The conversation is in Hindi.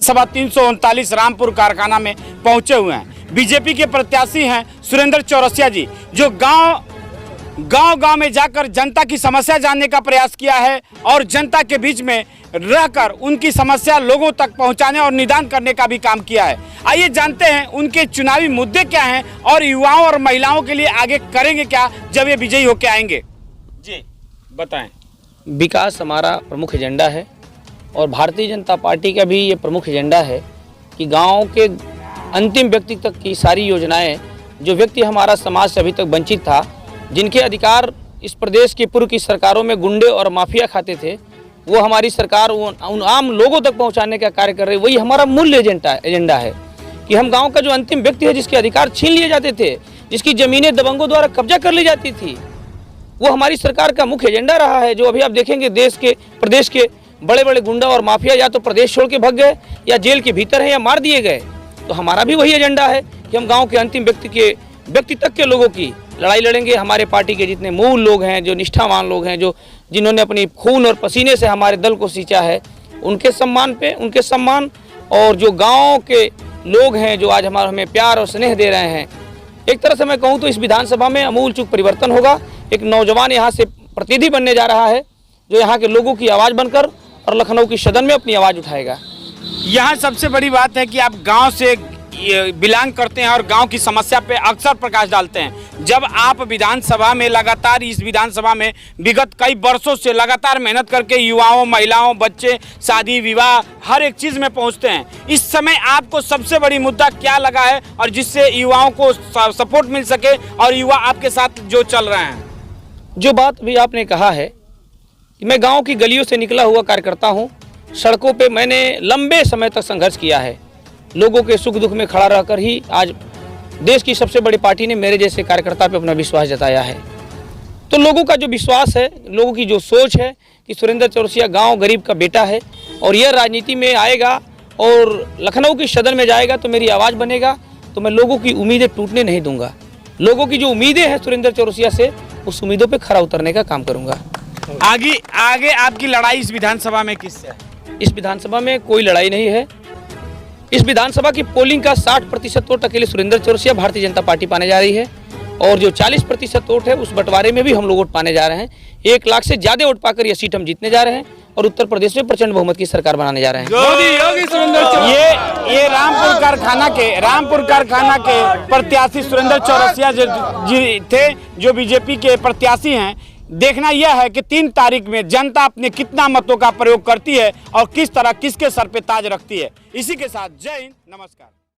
सभा 339 रामपुर कारखाना में पहुंचे हुए हैं। बीजेपी के प्रत्याशी हैं सुरेंद्र चौरसिया जी, जो गांव में जाकर जनता की समस्या जानने का प्रयास किया है और जनता के बीच में रहकर उनकी समस्या लोगों तक पहुंचाने और निदान करने का भी काम किया है। आइए जानते हैं उनके चुनावी मुद्दे क्या हैं और युवाओं और महिलाओं के लिए आगे करेंगे क्या जब ये विजयी होकर आएंगे। जी बताएं। विकास हमारा प्रमुख एजेंडा है और भारतीय जनता पार्टी का भी ये प्रमुख एजेंडा है कि गांव के अंतिम व्यक्ति तक की सारी योजनाएं, जो व्यक्ति हमारा समाज से अभी तक वंचित था, जिनके अधिकार इस प्रदेश की पूर्व की सरकारों में गुंडे और माफिया खाते थे, वो हमारी सरकार उन आम लोगों तक पहुंचाने का कार्य कर रही है। वही हमारा मूल एजेंडा है कि हम गांव का जो अंतिम व्यक्ति है, जिसके अधिकार छीन लिए जाते थे, जिसकी ज़मीनें दबंगों द्वारा कब्जा कर ली जाती थी, वो हमारी सरकार का मुख्य एजेंडा रहा है। जो अभी आप देखेंगे प्रदेश के बड़े बड़े गुंडा और माफिया या तो प्रदेश छोड़ के भाग गए या जेल के भीतर हैं या मार दिए गए। तो हमारा भी वही एजेंडा है कि हम गांव के अंतिम व्यक्ति तक के लोगों की लड़ाई लड़ेंगे। हमारे पार्टी के जितने मूल लोग हैं, जो निष्ठावान लोग हैं, जिन्होंने अपनी खून और पसीने से हमारे दल को सींचा है, उनके सम्मान और जो गाँव के लोग हैं जो आज हमें प्यार और स्नेह दे रहे हैं, एक तरह से मैं कहूँ तो इस विधानसभा में अमूलचूल परिवर्तन होगा। एक नौजवान यहाँ से प्रतिनिधि बनने जा रहा है, जो यहाँ के लोगों की आवाज़ बनकर और लखनऊ की सदन में अपनी आवाज़ उठाएगा। यहाँ सबसे बड़ी बात है कि आप गांव से बिलोंग करते हैं और गांव की समस्या पे अक्सर प्रकाश डालते हैं। जब आप विधानसभा में लगातार इस विधानसभा में विगत कई वर्षों से लगातार मेहनत करके युवाओं, महिलाओं, बच्चे, शादी विवाह हर एक चीज़ में पहुंचते हैं, इस समय आपको सबसे बड़ी मुद्दा क्या लगा है और जिससे युवाओं को सपोर्ट मिल सके और युवा आपके साथ जो चल रहे हैं? जो बात भी आपने कहा है कि मैं गांव की गलियों से निकला हुआ कार्यकर्ता हूं। सड़कों पे मैंने लंबे समय तक संघर्ष किया है। लोगों के सुख दुख में खड़ा रहकर ही आज देश की सबसे बड़ी पार्टी ने मेरे जैसे कार्यकर्ता पे अपना विश्वास जताया है। तो लोगों का जो विश्वास है, लोगों की जो सोच है कि सुरेंद्र चौरसिया गाँव गरीब का बेटा है और यह राजनीति में आएगा और लखनऊ की सदन में जाएगा तो मेरी आवाज़ बनेगा, तो मैं लोगों की उम्मीदें टूटने नहीं दूंगा। लोगों की जो उम्मीदें हैं सुरेंद्र चौरसिया से, उस उम्मीदों पे खरा उतरने का काम करूंगा। आगे आपकी लड़ाई इस विधानसभा में किससे है? इस विधानसभा में कोई लड़ाई नहीं है। इस विधानसभा की पोलिंग का 60% वोट अकेले सुरेंद्र चौरसिया भारतीय जनता पार्टी पाने जा रही है और जो 40% वोट है उस बंटवारे में भी हम लोग वोट पाने जा रहे हैं। 1 लाख से ज्यादा वोट पाकर यह सीट हम जीतने जा रहे हैं और उत्तर प्रदेश में प्रचंड बहुमत की सरकार बनाने जा रहे हैं। ये रामपुर कारखाना के प्रत्याशी सुरेंद्र चौरसिया जी थे, जो बीजेपी के प्रत्याशी हैं। देखना यह है कि 3 तारीख में जनता अपने कितना मतों का प्रयोग करती है और किस तरह किसके सर पे ताज रखती है। इसी के साथ जय हिंद, नमस्कार।